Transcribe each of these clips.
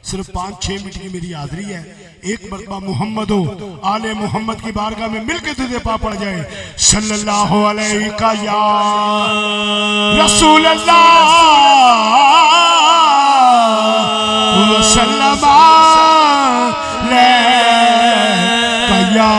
صرف 5-6 منٹ کی میری حاضری ہے. ایک مرتبہ محمد ہو آل محمد کی بارگاہ میں مل کے تجھے پا پڑ جائے. صلی اللہ علیہ یا رسول اللہ وسلم علیہ یا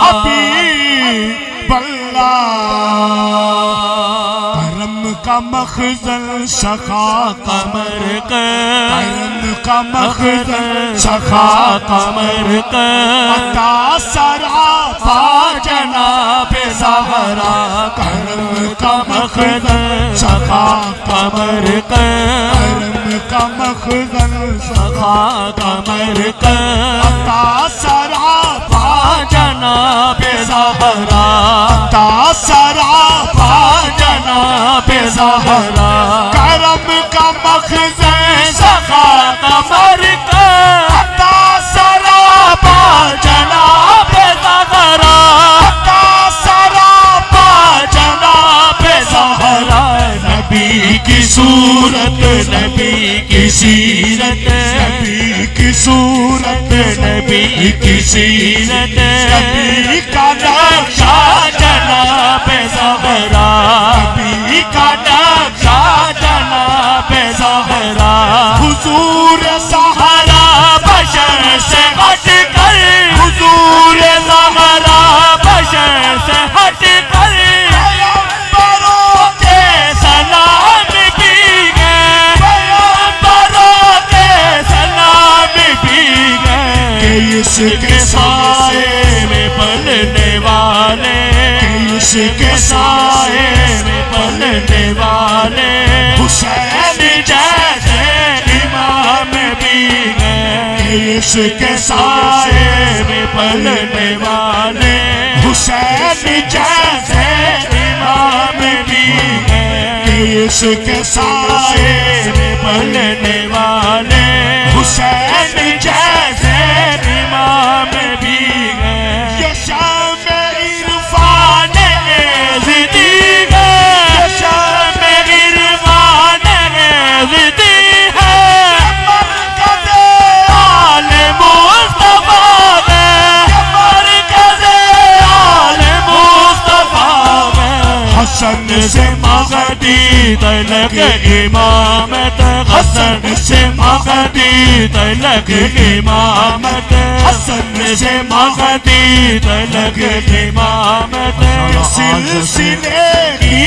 حبیب اللہ. کرم کا مخزن سخا قمر کرم کا مخزن سخا قمر عطا سراپا جناب زہرا. کرم کا مخزن سخا قمر کرم کا مخزن سخا قمر عطا سراپا جناب زہرا. عطا سراپا جناب زہرا. کرم کا مخزن سخا قمر عطا سراپا جناب زہرا. عطا سراپا جناب زہرا. نبی کی صورت نبی کی سیرت نبی کی صورت نبی کی سیرت نبی کا نقشہ جناب زہرا. نبی کا نقشہ جناب زہرا. حضور زہرا بشر سے ہٹ کر حضور زہرا بشر سے ہٹ کر پیغمبروں کے سلام بھی گئے. پیغمبروں کے سلام بھی گئے. اس کے سائے میں پلنے والے اس کے سائے میں پلنے والے حسین جیسے امام بھی گئے. اس کے سائے میں پلنے والے حسین جیسے امام بھی گئے. اس کے سائے میں پلنے والے حسین جیسے امام بھی گئے. یہ شام عرفان دی ہے شام عرفان دی ہے. مرکز آل مصطفیٰ میں مرکز آل مصطفیٰ میں. حسن سے سے مہدی تلک امامت. حسن سے مہدی تلک امامت. حسن سے مہدی تلک امامت. سلسلے کی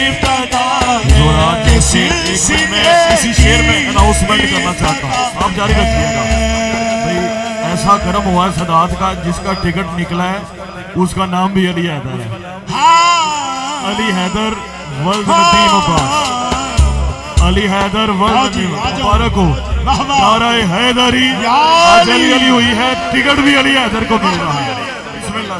ابتدا ہے سلسلے میں اسی شعر میں اناؤنسمنٹ کرنا چاہتا ہوں. آپ جاری رکھیے گا. بھئی ایسا کرم ہوا ہے سادات کا جس کا ٹکٹ نکلا ہے اس کا نام بھی علی حیدر ہے. علی حیدر ولد نبی مبارک. علی حیدر ولد نبی مبارک ہو. نعرہ حیدری آج علی ہوئی ہے. ٹکٹ بھی علی حیدر کو مل رہا ہے. بسم اللہ.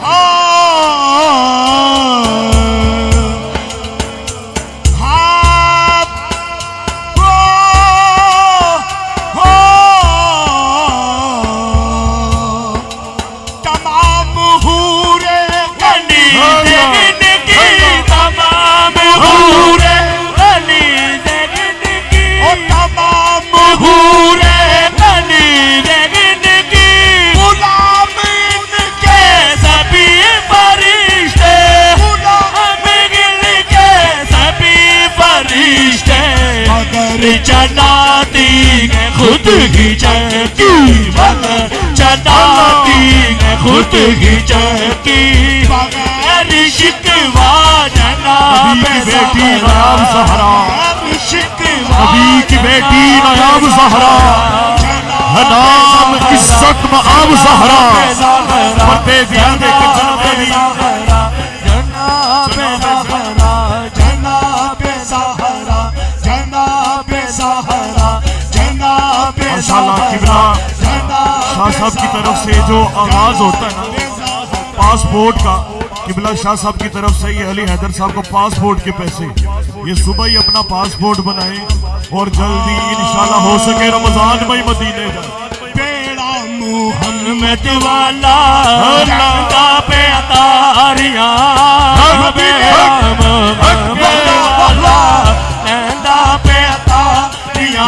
تمام حورے علی زین کی تمام حورے علی زین کی تمام حورے علی زین کی غلام ان کے سبھی فرشتے مگل کے سبھی فرشتے مگر چلاتی ہے خود کی چکی. مگر چلاتی ہے خود کی چکی. بغیر شکوا جناب بیٹی نایاب زہرا. شکوا نبی کی بیٹی نایاب زہرا. نام عزت مآب زہرا. پردے دیا دے کے جناب علی. جناب زہرا جناب زہرا جناب زہرا جناب ماشاءاللہ کبرا شاہ صاحب کی طرف سے جو آغاز ہوتا ہے نا پاسپورٹ کا, قبلہ شاہ صاحب کی طرف سے یہ علی حیدر صاحب کو پاسپورٹ کے پیسے, یہ صبح ہی اپنا پاسپورٹ بنائیں اور جلدی انشاءاللہ ہو سکے رمضان میں مدینے جائیں. بیڑا محمد محمد والا لنگا پہ اتاریاں محمد والا لنگا پہ اتاریاں